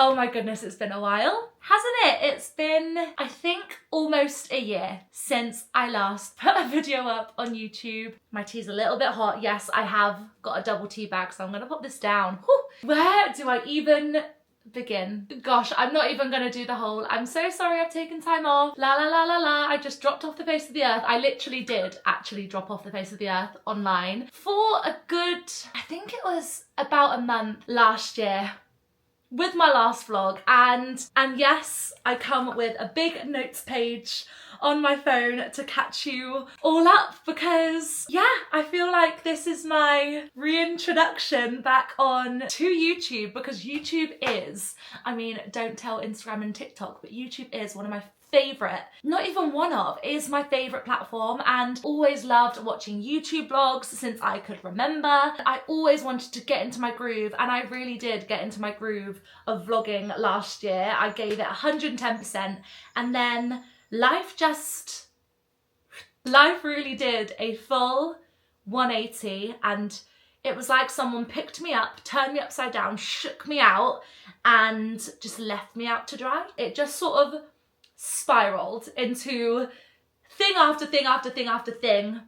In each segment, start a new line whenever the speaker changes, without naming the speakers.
Oh my goodness, it's been a while, hasn't it? It's been, I think, almost a year since I last put a video up on YouTube. My tea's a little bit hot. Yes, I have got a double tea bag, so I'm gonna pop this down. Whew. Where do I even begin? Gosh, I'm not even gonna do the whole, I'm so sorry I've taken time off, la la la la la, I just dropped off the face of the earth. I literally did actually drop off the face of the earth online for a good, I think it was about a month last year, with my last vlog, and yes, I come with a big notes page on my phone to catch you all up, because yeah, I feel like this is my reintroduction back on to YouTube, because YouTube is, I mean, don't tell Instagram and TikTok, but YouTube is one of my favourite, not even one of, is my favourite platform, and always loved watching YouTube vlogs since I could remember. I always wanted to get into my groove, and I really did get into my groove of vlogging last year. I gave it 110%, and then life really did a full 180, and it was like someone picked me up, turned me upside down, shook me out, and just left me out to dry. It just sort of spiraled into thing after thing after thing after thing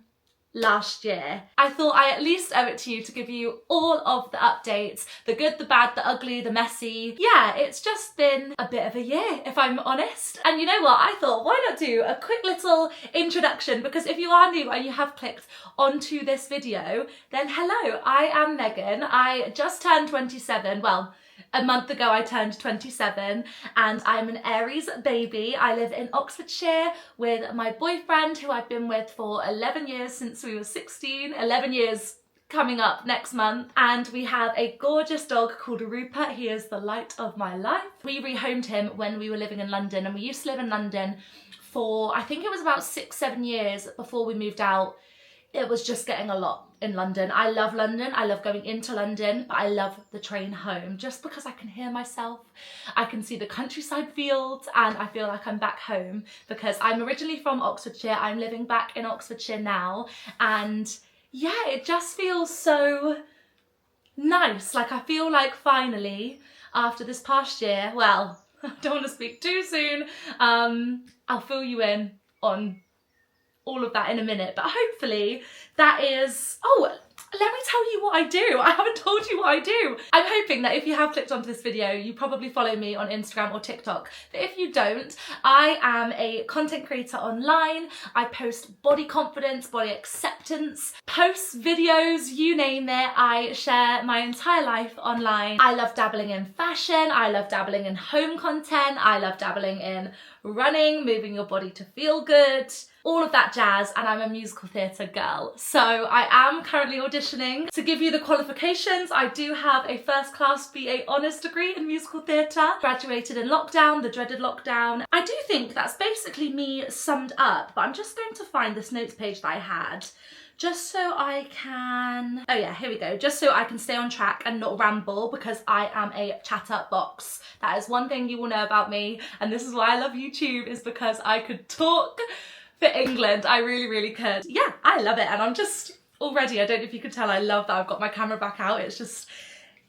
last year. I thought I at least owe it to you to give you all of the updates, the good, the bad, the ugly, the messy. Yeah, it's just been a bit of a year, if I'm honest. And you know what? I thought, why not do a quick little introduction? Because if you are new and you have clicked onto this video, then hello, I am Megan. I just turned 27. Well, a month ago I turned 27, and I'm an Aries baby. I live in Oxfordshire with my boyfriend, who I've been with for 11 years, since we were 16, 11 years coming up next month. And we have a gorgeous dog called Rupert. He is the light of my life. We rehomed him when we were living in London, and we used to live in London for, I think it was about 6-7 years before we moved out. It was just getting a lot in London. I love London, I love going into London, but I love the train home just because I can hear myself, I can see the countryside fields, and I feel like I'm back home, because I'm originally from Oxfordshire. I'm living back in Oxfordshire now, and yeah, it just feels so nice. Like, I feel like finally, after this past year, well, I don't want to speak too soon, I'll fill you in on all of that in a minute, but hopefully that is, oh, let me tell you what I do. I haven't told you what I do. I'm hoping that if you have clicked onto this video, you probably follow me on Instagram or TikTok. But if you don't, I am a content creator online. I post body confidence, body acceptance, posts, videos, you name it. I share my entire life online. I love dabbling in fashion. I love dabbling in home content. I love dabbling in running, moving your body to feel good, all of that jazz, and I'm a musical theatre girl. So I am currently auditioning. To give you the qualifications, I do have a first class BA honours degree in musical theatre, graduated in lockdown, the dreaded lockdown. I do think that's basically me summed up, but I'm just going to find this notes page that I had, just so I can, oh yeah, here we go, just so I can stay on track and not ramble, because I am a chatterbox. That is one thing you will know about me, and this is why I love YouTube, is because I could talk for England. I really, really could. Yeah, I love it, and I'm just already, I don't know if you can tell, I love that I've got my camera back out. It's just,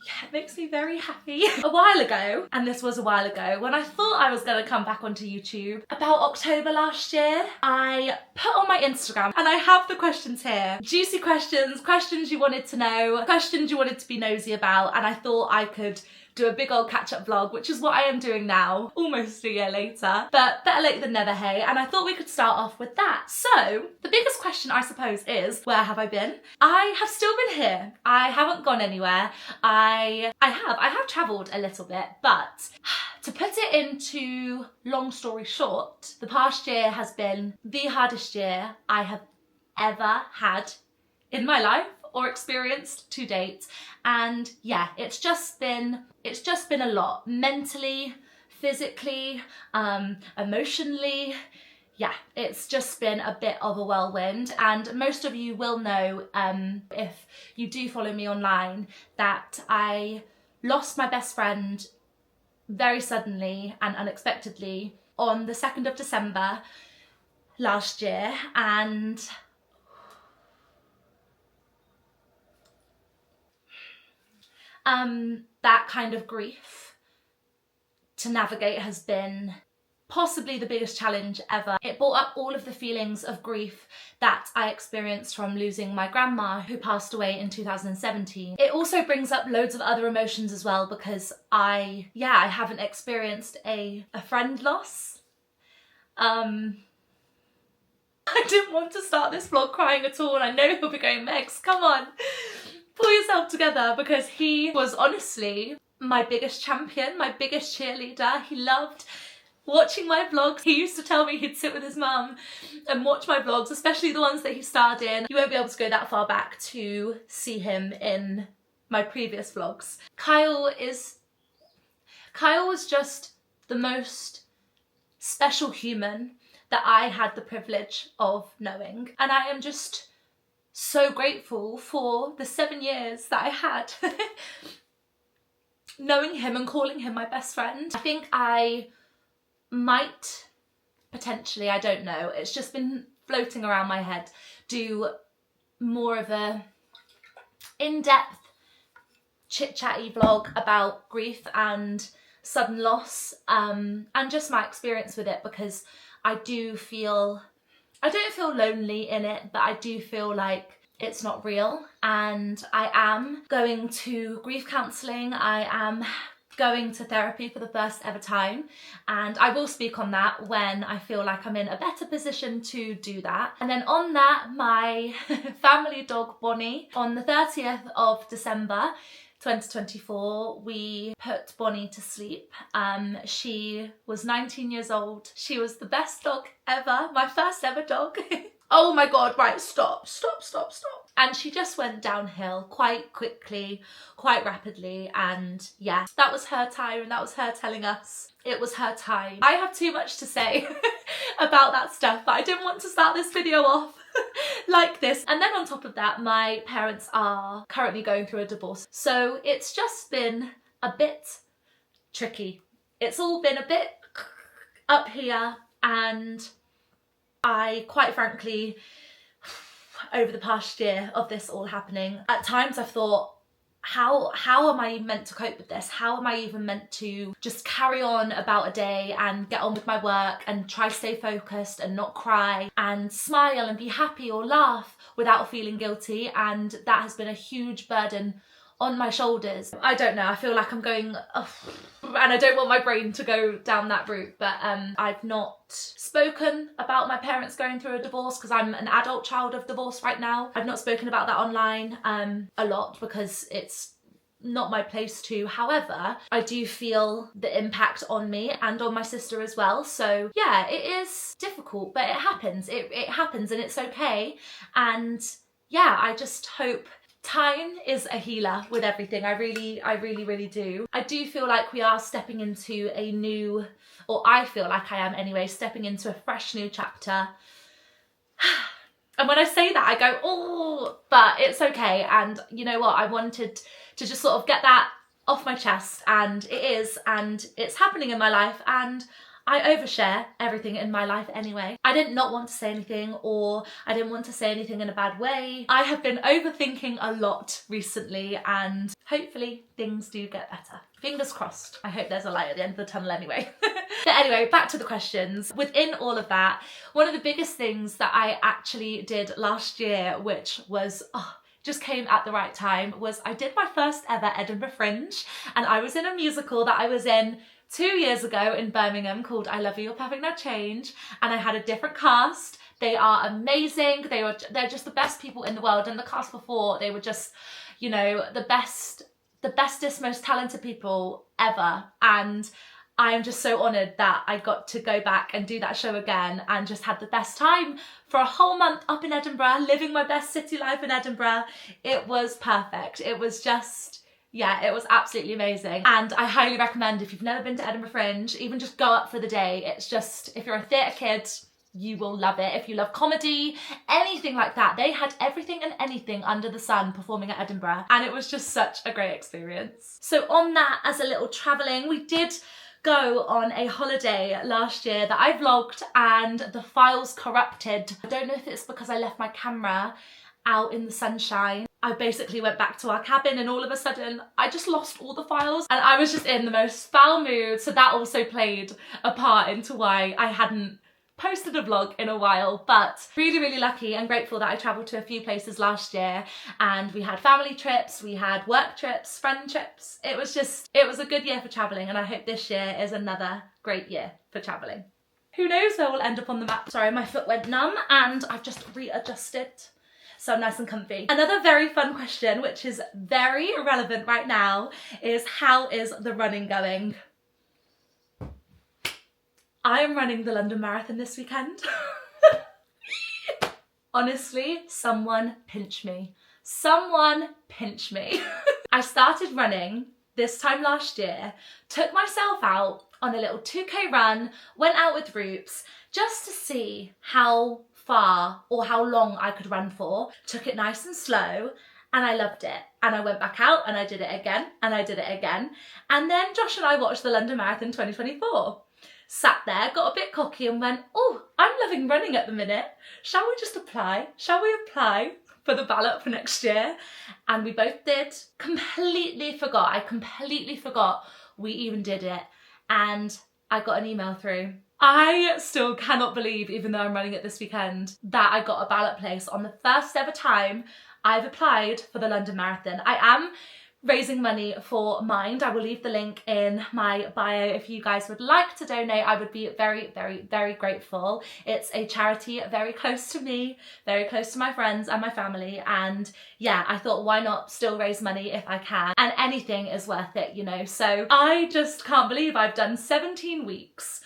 yeah, it makes me very happy. A while ago, and this was a while ago, when I thought I was gonna come back onto YouTube, about October last year, I put on my Instagram, and I have the questions here. Juicy questions, questions you wanted to know, questions you wanted to be nosy about, and I thought I could do a big old catch-up vlog, which is what I am doing now, almost a year later, but better late than never, hey, and I thought we could start off with that. So, the biggest question, I suppose, is, where have I been? I have still been here. I haven't gone anywhere. I have travelled a little bit, but to put it into long story short, the past year has been the hardest year I have ever had in my life or experienced to date. And yeah, it's just been a lot, mentally, physically, emotionally. Yeah, it's just been a bit of a whirlwind, and most of you will know, if you do follow me online, that I lost my best friend very suddenly and unexpectedly on the 2nd of December last year, and that kind of grief to navigate has been possibly the biggest challenge ever. It brought up all of the feelings of grief that I experienced from losing my grandma, who passed away in 2017. It also brings up loads of other emotions as well, because I haven't experienced a friend loss. I didn't want to start this vlog crying at all, and I know you'll be going, Megs, come on, pull yourself together, because he was honestly my biggest champion, my biggest cheerleader. He loved watching my vlogs. He used to tell me he'd sit with his mum and watch my vlogs, especially the ones that he starred in. You won't be able to go that far back to see him in my previous vlogs. Carole was just the most special human that I had the privilege of knowing. And I am just so grateful for the 7 years that I had knowing him and calling him my best friend. I think I might potentially, I don't know, it's just been floating around my head, do more of a in-depth chit-chatty vlog about grief and sudden loss, and just my experience with it, because I don't feel lonely in it, but I do feel like it's not real. And I am going to grief counselling, I am going to therapy for the first ever time, and I will speak on that when I feel like I'm in a better position to do that. And then on that, my family dog Bonnie, on the 30th of December 2024, we put Bonnie to sleep. She was 19 years old. She was the best dog ever, my first ever dog. Oh my God, right, stop. And she just went downhill quite quickly, quite rapidly, and yeah, that was her time, and that was her telling us it was her time. I have too much to say about that stuff, but I didn't want to start this video off like this. And then on top of that, my parents are currently going through a divorce, so it's just been a bit tricky. It's all been a bit up here, and I, quite frankly, over the past year of this all happening, at times I've thought, how am I meant to cope with this? How am I even meant to just carry on about a day and get on with my work and try to stay focused and not cry and smile and be happy or laugh without feeling guilty? And that has been a huge burden on my shoulders. I don't know, I feel like I'm going, and I don't want my brain to go down that route, but I've not spoken about my parents going through a divorce because I'm an adult child of divorce right now. I've not spoken about that online a lot because it's not my place to. However, I do feel the impact on me and on my sister as well. So yeah, it is difficult, but it happens. It happens, and it's okay. And yeah, I just hope time is a healer with everything. I really do. I do feel like we are stepping into a new, or I feel like I am anyway, stepping into a fresh new chapter. And when I say that, I go, oh, but it's okay. And you know what? I wanted to just sort of get that off my chest, and it is, and it's happening in my life, and I overshare everything in my life anyway. I did not want to say anything, or I didn't want to say anything in a bad way. I have been overthinking a lot recently, and hopefully things do get better. Fingers crossed. I hope there's a light at the end of the tunnel anyway. But anyway, back to the questions. Within all of that, one of the biggest things that I actually did last year, which was, just came at the right time, was I did my first ever Edinburgh Fringe, and I was in a musical that I was in 2 years ago in Birmingham called I Love You, You're Perfect, No Change, and I had a different cast. They are amazing. They're just the best people in the world, and the cast before, they were just, you know, the bestest, most talented people ever. And I am just so honoured that I got to go back and do that show again, and just had the best time for a whole month up in Edinburgh, living my best city life in Edinburgh. It was perfect. It was just, yeah, it was absolutely amazing. And I highly recommend, if you've never been to Edinburgh Fringe, even just go up for the day. It's just, if you're a theatre kid, you will love it. If you love comedy, anything like that, they had everything and anything under the sun performing at Edinburgh, and it was just such a great experience. So on that, as a little travelling, we did go on a holiday last year that I vlogged, and the files corrupted. I don't know if it's because I left my camera out in the sunshine. I basically went back to our cabin and all of a sudden I just lost all the files and I was just in the most foul mood. So that also played a part into why I hadn't posted a vlog in a while, but really lucky and grateful that I travelled to a few places last year, and we had family trips, we had work trips, friend trips. It was a good year for travelling, and I hope this year is another great year for travelling. Who knows where we'll end up on the map. Sorry, my foot went numb and I've just readjusted, so I'm nice and comfy. Another very fun question, which is very relevant right now, is how is the running going? I am running the London Marathon this weekend. Honestly, someone pinch me. Someone pinch me. I started running this time last year, took myself out on a little 2K run, went out with Roops just to see how far or how long I could run for. Took it nice and slow and I loved it. And I went back out and I did it again and I did it again. And then Josh and I watched the London Marathon 2024. Sat there, got a bit cocky and went, oh, I'm loving running at the minute. Shall we just apply? Shall we apply for the ballot for next year? And we both did. Completely forgot. I completely forgot we even did it. And I got an email through. I still cannot believe, even though I'm running it this weekend, that I got a ballot place on the first ever time I've applied for the London Marathon. I am raising money for Mind. I will leave the link in my bio if you guys would like to donate. I would be very grateful. It's a charity very close to me, very close to my friends and my family, and yeah, I thought why not still raise money if I can, and anything is worth it, you know. So I just can't believe I've done 17 weeks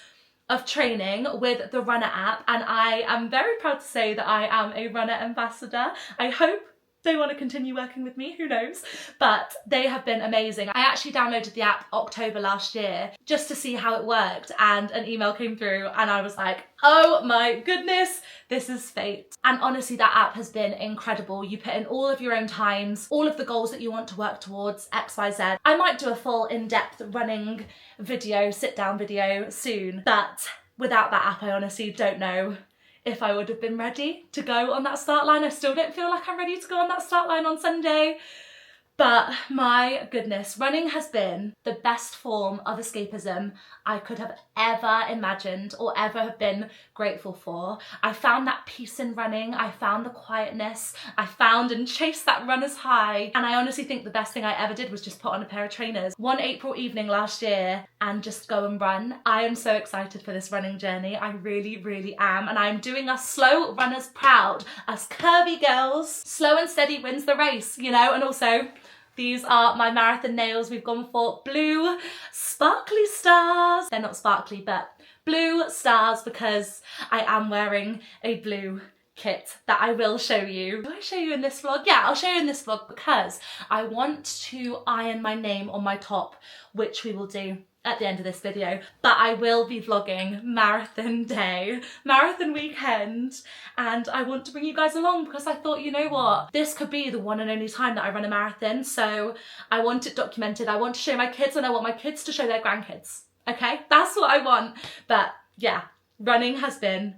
of training with the Runner app, and I am very proud to say that I am a Runner ambassador. I hope they want to continue working with me, who knows, but they have been amazing. I actually downloaded the app October last year just to see how it worked, and an email came through and I was like, oh my goodness, this is fate. And honestly, that app has been incredible. You put in all of your own times, all of the goals that you want to work towards, XYZ. I might do a full in-depth running video, sit down video soon, but without that app I honestly don't know if I would have been ready to go on that start line. I still don't feel like I'm ready to go on that start line on Sunday. But my goodness, running has been the best form of escapism I could have ever imagined or ever have been grateful for. I found that peace in running. I found the quietness. I found and chased that runner's high. And I honestly think the best thing I ever did was just put on a pair of trainers one April evening last year and just go and run. I am so excited for this running journey. I really am. And I'm doing us slow runners proud. Us curvy girls. Slow and steady wins the race, you know. And also, these are my marathon nails. We've gone for blue sparkly stars. They're not sparkly, but blue stars because I am wearing a blue kit that I will show you. Do I show you in this vlog? Yeah, I'll show you in this vlog because I want to iron my name on my top, which we will do at the end of this video, but I will be vlogging marathon day, marathon weekend, and I want to bring you guys along because I thought, you know what, this could be the one and only time that I run a marathon, so I want it documented. I want to show my kids and I want my kids to show their grandkids, okay? That's what I want. But yeah, running has been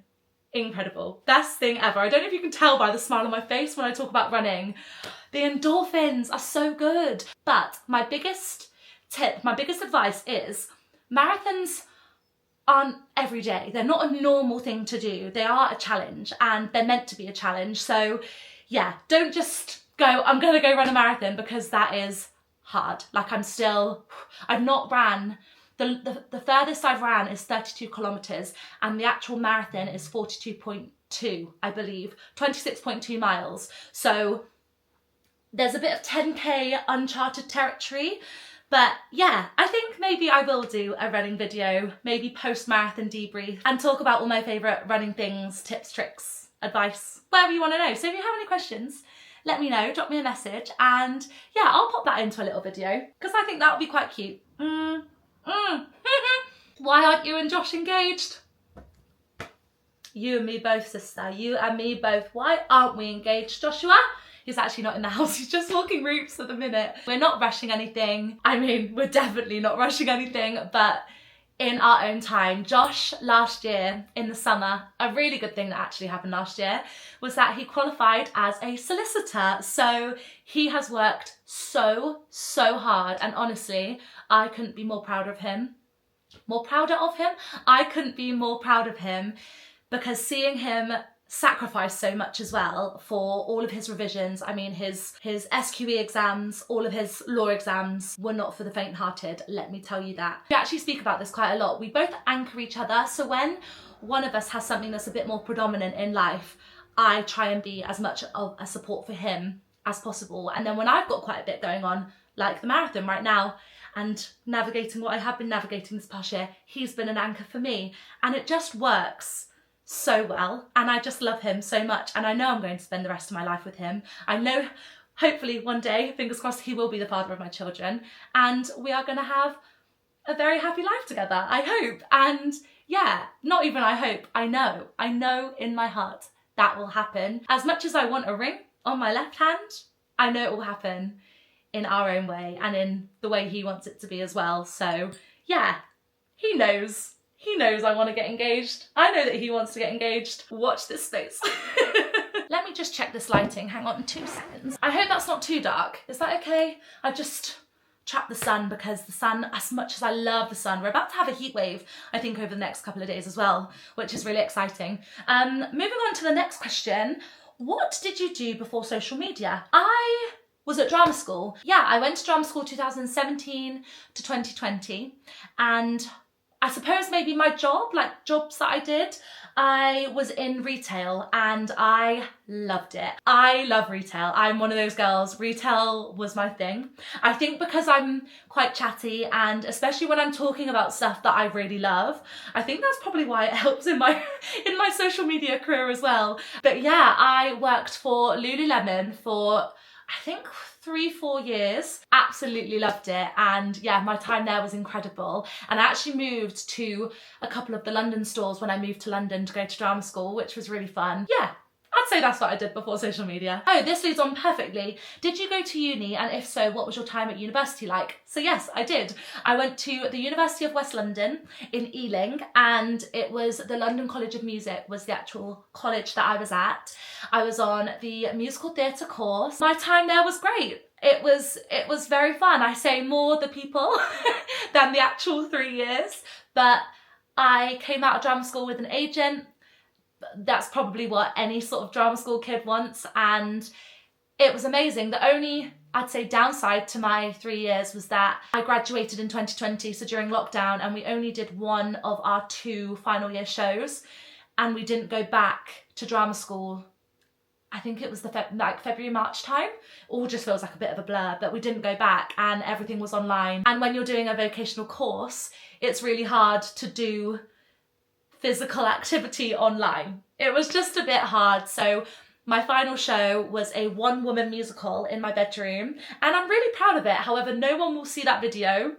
incredible. Best thing ever. I don't know if you can tell by the smile on my face when I talk about running. The endorphins are so good. But my biggest tip, my biggest advice is marathons aren't every day. They're not a normal thing to do. They are a challenge and they're meant to be a challenge. So yeah, don't just go, I'm gonna go run a marathon, because that is hard. Like I've not ran, the furthest I've ran is 32 kilometers and the actual marathon is 42.2, I believe, 26.2 miles. So there's a bit of 10K uncharted territory. But yeah, I think maybe I will do a running video, maybe post-marathon debrief, and talk about all my favourite running things, tips, tricks, advice, whatever you want to know. So if you have any questions, let me know, drop me a message, and yeah, I'll pop that into a little video because I think that would be quite cute. Why aren't you and Josh engaged? You and me both, sister. You and me both. Why aren't we engaged, Joshua? He's actually not in the house, he's just walking Roops at the minute. We're not rushing anything. I mean, we're definitely not rushing anything, but in our own time. Josh, last year in the summer, a really good thing that actually happened last year was that he qualified as a solicitor. So he has worked so hard, and honestly, I couldn't be more prouder of him. I couldn't be more proud of him, because seeing him sacrifice so much as well for all of his revisions. I mean, his SQE exams, all of his law exams were not for the faint-hearted, let me tell you that. We actually speak about this quite a lot. We both anchor each other, so when one of us has something that's a bit more predominant in life, I try and be as much of a support for him as possible. And then when I've got quite a bit going on, like the marathon right now, and navigating what I have been navigating this past year, he's been an anchor for me, and it just works so well, and I just love him so much, and I know I'm going to spend the rest of my life with him. I know, hopefully one day, fingers crossed, he will be the father of my children, and we are going to have a very happy life together, I hope. And yeah, not even I hope, I know in my heart that will happen. As much as I want a ring on my left hand, I know it will happen in our own way and in the way he wants it to be as well. So yeah, he knows I want to get engaged. I know that he wants to get engaged. Watch this space. Let me just check this lighting. Hang on 2 seconds. I hope that's not too dark. Is that okay? I've just trapped the sun, because the sun, as much as I love the sun, we're about to have a heat wave, I think, over the next couple of days as well, which is really exciting. Moving on to the next question. What did you do before social media? I was at drama school. Yeah, I went to drama school 2017 to 2020, and I suppose maybe my job, like jobs that I did, I was in retail and I loved it. I love retail. I'm one of those girls. Retail was my thing. I think because I'm quite chatty, and especially when I'm talking about stuff that I really love, I think that's probably why it helps in my social media career as well. But yeah, I worked for Lululemon for, I think, 3-4 years. Absolutely loved it, and yeah, my time there was incredible. And I actually moved to a couple of the London stores when I moved to London to go to drama school, which was really fun. Yeah, I'd say that's what I did before social media. Oh, this leads on perfectly. Did you go to uni, and if so, what was your time at university like? So yes, I did. I went to the University of West London in Ealing, and it was the London College of Music was the actual college that I was at. I was on the musical theatre course. My time there was great. It was very fun. I say more the people than the actual 3 years, but I came out of drama school with an agent. That's probably what any sort of drama school kid wants, and it was amazing. The only, I'd say, downside to my 3 years was that I graduated in 2020, so during lockdown, and we only did one of our 2 final year shows, and we didn't go back to drama school. I think it was the February, March time. All just feels like a bit of a blur, but we didn't go back, and everything was online. And when you're doing a vocational course, it's really hard to do physical activity online. It was just a bit hard. So my final show was a 1-woman musical in my bedroom, and I'm really proud of it. However, no one will see that video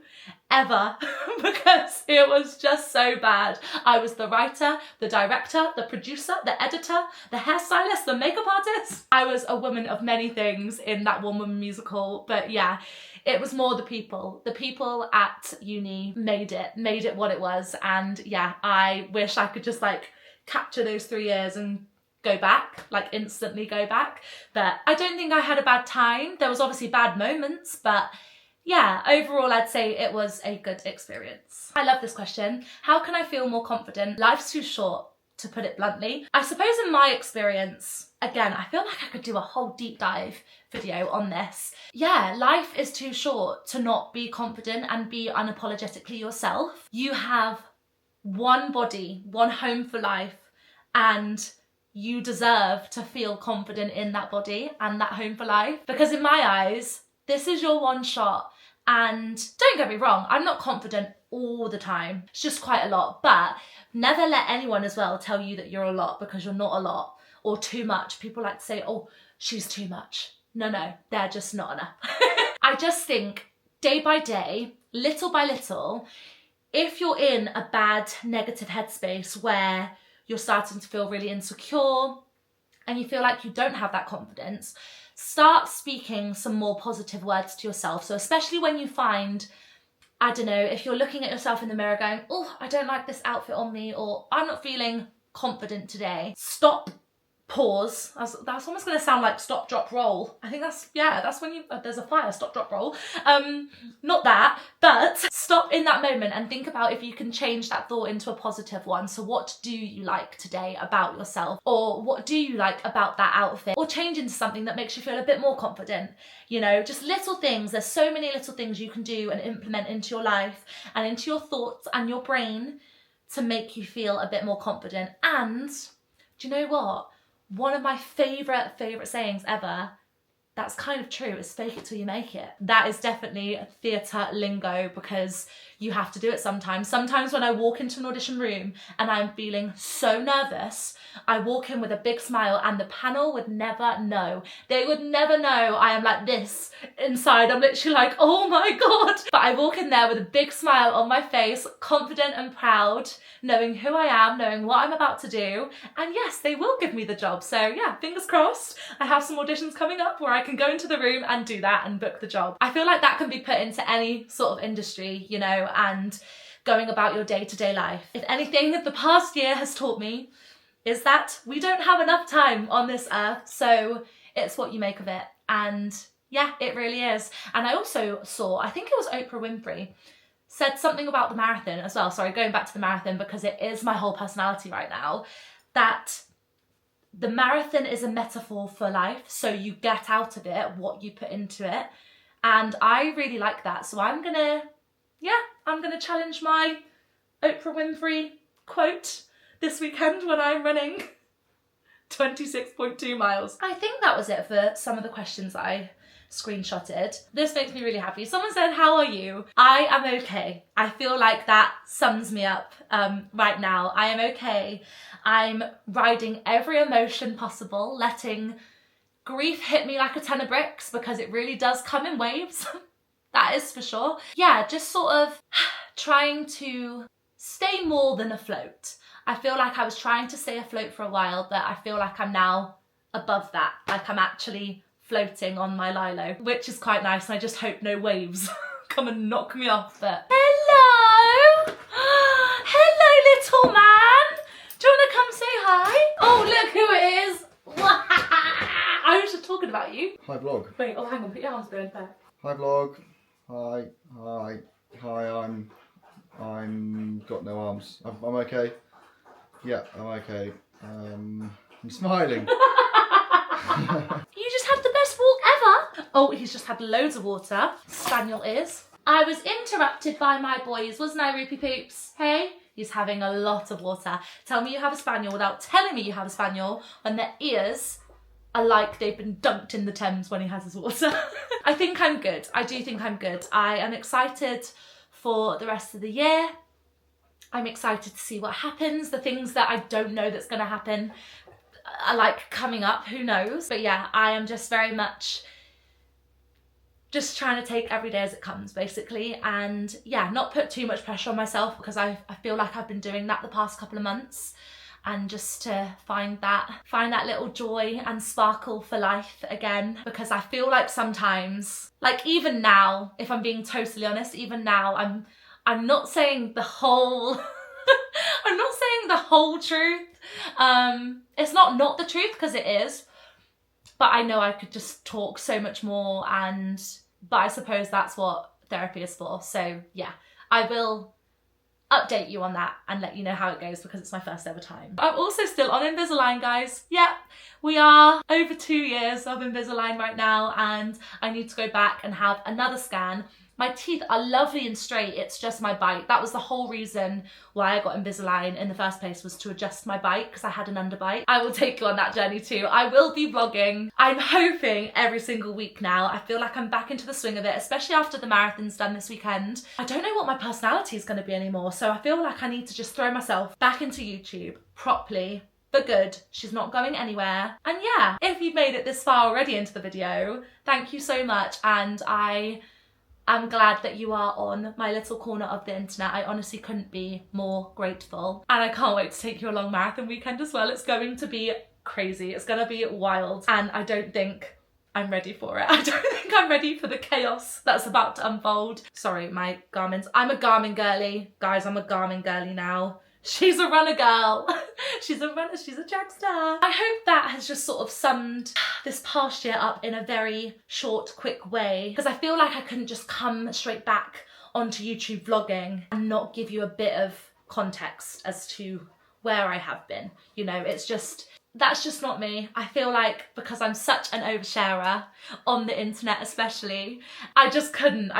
ever because it was just so bad. I was the writer, the director, the producer, the editor, the hairstylist, the makeup artist. I was a woman of many things in that 1-woman musical, but yeah, it was more the people. The people at uni made it what it was, and yeah, I wish I could just like capture those 3 years and go back, like instantly go back. But I don't think I had a bad time. There was obviously bad moments, but yeah, overall I'd say it was a good experience. I love this question. How can I feel more confident? Life's too short, to put it bluntly. I suppose in my experience, again, I feel like I could do a whole deep dive video on this. Yeah, life is too short to not be confident and be unapologetically yourself. You have one body, one home for life, and you deserve to feel confident in that body and that home for life. Because in my eyes, this is your one shot. And don't get me wrong, I'm not confident all the time. It's just quite a lot. But never let anyone as well tell you that you're a lot, because you're not a lot, or too much. People like to say, oh, she's too much. No, they're just not enough. I just think day by day, little by little, if you're in a bad negative headspace where you're starting to feel really insecure and you feel like you don't have that confidence, start speaking some more positive words to yourself. So especially when you find I don't know, if you're looking at yourself in the mirror going, oh, I don't like this outfit on me, or I'm not feeling confident today, stop, pause. That's almost going to sound like stop, drop, roll. I think that's when there's a fire, stop, drop, roll. Not that, but stop in that moment and think about if you can change that thought into a positive one. So what do you like today about yourself? Or what do you like about that outfit? Or change into something that makes you feel a bit more confident. You know, just little things. There's so many little things you can do and implement into your life and into your thoughts and your brain to make you feel a bit more confident. And do you know what? One of my favourite sayings ever, that's kind of true, is fake it till you make it. That is definitely theatre lingo because you have to do it sometimes. Sometimes when I walk into an audition room and I'm feeling so nervous, I walk in with a big smile and the panel would never know. They would never know I am like this inside. I'm literally like, oh my God. But I walk in there with a big smile on my face, confident and proud, knowing who I am, knowing what I'm about to do. And yes, they will give me the job. So yeah, fingers crossed. I have some auditions coming up where I can go into the room and do that and book the job. I feel like that can be put into any sort of industry, you know, and going about your day-to-day life. If anything the past year has taught me is that we don't have enough time on this earth, so it's what you make of it. And yeah, it really is. And I also saw, I think it was Oprah Winfrey, said something about the marathon as well. Sorry, going back to the marathon because it is my whole personality right now, that the marathon is a metaphor for life. So you get out of it what you put into it. And I really like that. So I'm gonna challenge my Oprah Winfrey quote this weekend when I'm running 26.2 miles. I think that was it for some of the questions I screenshotted. This makes me really happy. Someone said, how are you? I am okay. I feel like that sums me up right now. I am okay. I'm riding every emotion possible, letting grief hit me like a ton of bricks because it really does come in waves. That is for sure. Yeah, just sort of trying to stay more than afloat. I feel like I was trying to stay afloat for a while, but I feel like I'm now above that. Like I'm actually floating on my lilo, which is quite nice. And I just hope no waves come and knock me off. But hello! Hello, little man! Do you want to come say hi? Oh, look who it is! I was just talking about you.
Hi vlog.
Wait, oh hang on, put your arms behind back.
Hi vlog. Hi. I'm got no arms. I'm okay. Yeah, I'm okay. I'm smiling.
You just had the best walk ever. Oh, he's just had loads of water. Spaniel is. I was interrupted by my boys, wasn't I, Roopy Poops? Hey? He's having a lot of water. Tell me you have a spaniel without telling me you have a spaniel when their ears are like they've been dunked in the Thames when he has his water. I think I'm good. I do think I'm good. I am excited for the rest of the year. I'm excited to see what happens. The things that I don't know that's going to happen are like coming up. Who knows? But yeah, I am just very much just trying to take every day as it comes, basically. And yeah, not put too much pressure on myself because I feel like I've been doing that the past couple of months. And just to find that little joy and sparkle for life again, because I feel like sometimes, like even now, if I'm being totally honest, even now I'm not saying the whole I'm not saying the whole truth. It's not the truth because it is, but I know I could just talk so much more, but I suppose that's what therapy is for. So yeah, I will update you on that and let you know how it goes because it's my first ever time. I'm also still on Invisalign, guys. Yeah, we are over 2 years of Invisalign right now and I need to go back and have another scan. My teeth are lovely and straight, it's just my bite. That was the whole reason why I got Invisalign in the first place, was to adjust my bite because I had an underbite. I will take you on that journey too. I will be vlogging, I'm hoping, every single week now. I feel like I'm back into the swing of it, especially after the marathon's done this weekend. I don't know what my personality is going to be anymore, so I feel like I need to just throw myself back into YouTube properly. But good, she's not going anywhere. And yeah, if you've made it this far already into the video, thank you so much, and I'm glad that you are on my little corner of the internet. I honestly couldn't be more grateful. And I can't wait to take you along marathon weekend as well. It's going to be crazy. It's going to be wild. And I don't think I'm ready for it. I don't think I'm ready for the chaos that's about to unfold. Sorry, my garments. I'm a Garmin girly. Guys, I'm a Garmin girly now. She's a runner girl. She's a runner, she's a drag star. I hope that has just sort of summed this past year up in a very short, quick way, because I feel like I couldn't just come straight back onto YouTube vlogging and not give you a bit of context as to where I have been. You know, it's just, that's just not me. I feel like because I'm such an oversharer on the internet especially, I just couldn't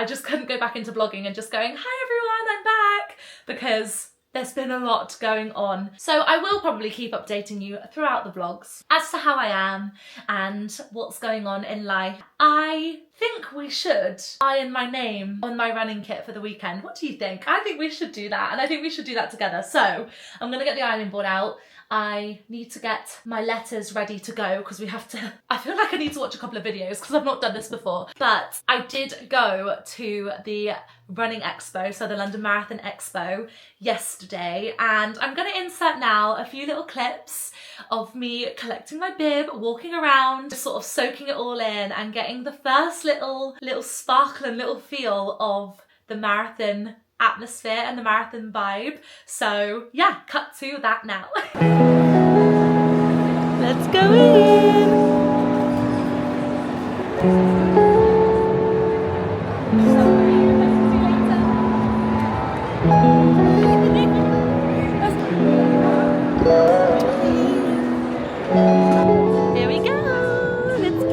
go back into vlogging and just going, hi everyone, I'm back, because there's been a lot going on. So I will probably keep updating you throughout the vlogs as to how I am and what's going on in life. I think we should iron my name on my running kit for the weekend. What do you think? I think we should do that, and I think we should do that together. So I'm gonna get the ironing board out. I need to get my letters ready to go because we have to, I feel like I need to watch a couple of videos because I've not done this before. But I did go to the running expo, so the London Marathon Expo yesterday, and I'm going to insert now a few little clips of me collecting my bib, walking around, just sort of soaking it all in and getting the first little sparkle and little feel of the marathon atmosphere and the marathon vibe. So yeah, cut to that now. Let's go in. Here we go. Let's go.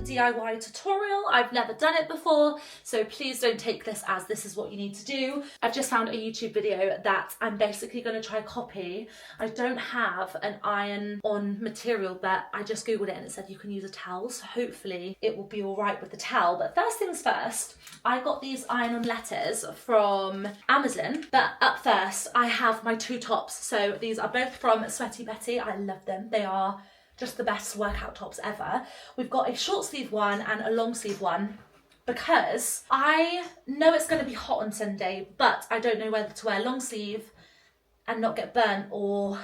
DIY tutorial. I've never done it before, so please don't take this as this is what you need to do. I've just found a YouTube video that I'm basically going to try copy. I don't have an iron-on material, but I just googled it and it said you can use a towel, so hopefully it will be all right with the towel. But first things first, I got these iron-on letters from Amazon, but up first I have my two tops. So these are both from Sweaty Betty. I love them. They are just the best workout tops ever. We've got a short sleeve one and a long sleeve one because I know it's going to be hot on Sunday, but I don't know whether to wear long sleeve and not get burnt or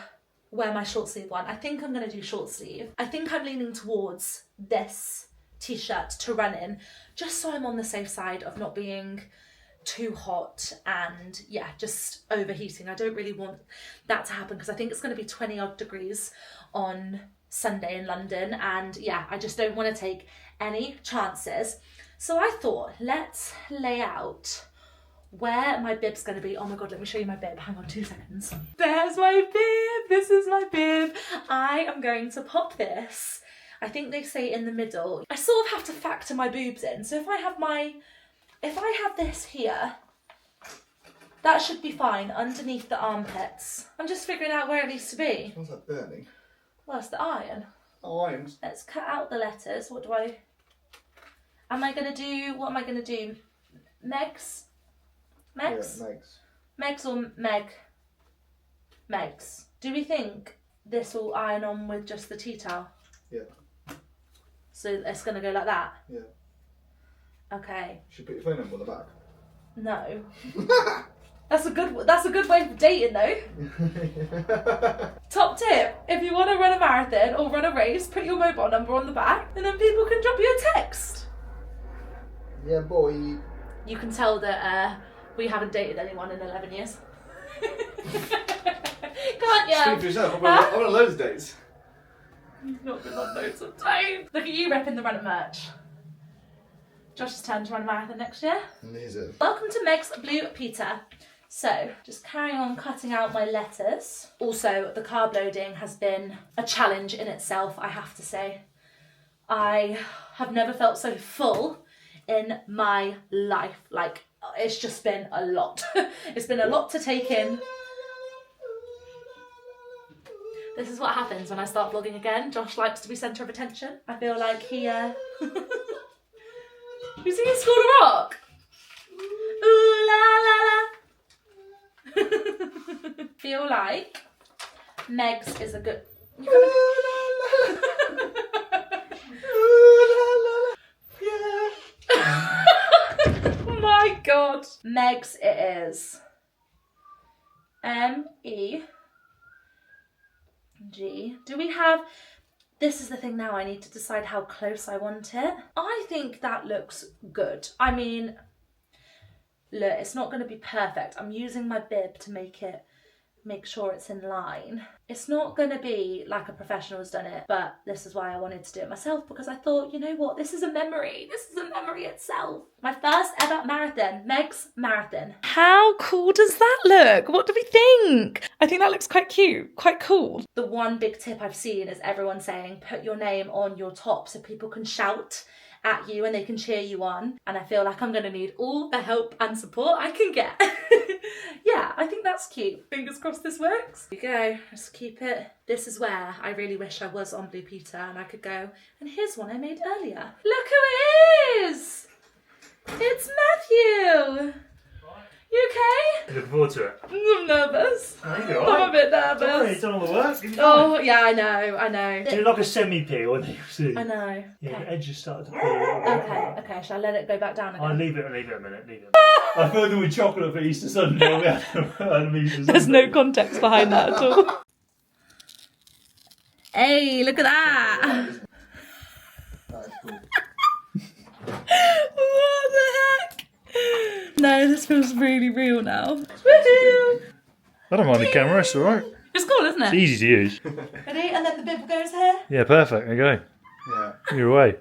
wear my short sleeve one. I think I'm going to do short sleeve. I think I'm leaning towards this t-shirt to run in, just so I'm on the safe side of not being too hot and yeah, just overheating. I don't really want that to happen because I think it's going to be 20 odd degrees on Sunday in London, and yeah, I just don't want to take any chances. So I thought, let's lay out where my bib's going to be. Oh my god, let me show you my bib. Hang on 2 seconds. There's my bib. This is my bib. I am going to pop this, I think they say in the middle. I sort of have to factor my boobs in. So if I have this here, that should be fine underneath the armpits. I'm just figuring out where it needs to be.
What's that burning?
Well, it's the iron.
Oh, irons.
Let's cut out the letters. What am I going to do? What am I going to do? Megs? Megs?
Yeah, Megs.
Megs or Meg? Megs. Do we think this will iron on with just the tea towel?
Yeah.
So it's going to go like that?
Yeah.
Okay.
Should put your phone number on the back.
No. That's a good way of dating though. Top tip, if you want to run a marathon or run a race, put your mobile number on the back and then people can drop you a text.
Yeah, boy.
You can tell that we haven't dated anyone in 11 years. Can't you?
Speak for yourself. I've been on loads of dates.
You've not been on loads of dates. Look at you repping the run at merch. Josh's turn to run a marathon next year.
Is it?
Welcome to Meg's Blue Peter. So, just carrying on cutting out my letters. Also, the carb loading has been a challenge in itself, I have to say. I have never felt so full in my life. Like, it's just been a lot. It's been a lot to take in. This is what happens when I start vlogging again. Josh likes to be centre of attention. I feel like he, You singing School of Rock? Ooh la la la. Feel like Megs is a good... Oh my god. Megs it is. M-E-G. Do we have... This is the thing now, I need to decide how close I want it. I think that looks good. I mean, look, it's not going to be perfect. I'm using my bib to make sure it's in line. It's not going to be like a professional's done it, but this is why I wanted to do it myself, because I thought, you know what, this is a memory. This is a memory itself. My first ever marathon, Megs Marathon.
How cool does that look? What do we think? I think that looks quite cute, quite cool.
The one big tip I've seen is everyone saying, put your name on your top so people can shout at you and they can cheer you on. And I feel like I'm going to need all the help and support I can get. Yeah, I think that's cute. Fingers crossed this works. Here we go, let's keep it. This is where I really wish I was on Blue Peter and I could go, and here's one I made earlier. Look who it is! It's Matthew! You okay?
Looking forward to it.
I'm nervous.
Oh, you're all right.
I'm a bit
Don't worry,
nervous.
you've done all the work.
Oh, yeah, I know.
Do like a semi-peel and then you'll see.
I know.
Yeah,
Okay.
the edges started to peel. a little bit.
Okay, shall I let it go back down again?
I'll leave it a minute, I filled them with chocolate for Easter Sunday. We had them Easter
There's
Sunday.
no context behind that at all.
Hey, look at that!
That is cool.
What the heck? No, this feels really real now. Woohoo!
I don't mind the camera, it's alright.
It's cool, isn't
It's
it?
easy to use.
Ready? And then the bib goes here.
Yeah, perfect. There you go.
Yeah.
You're away.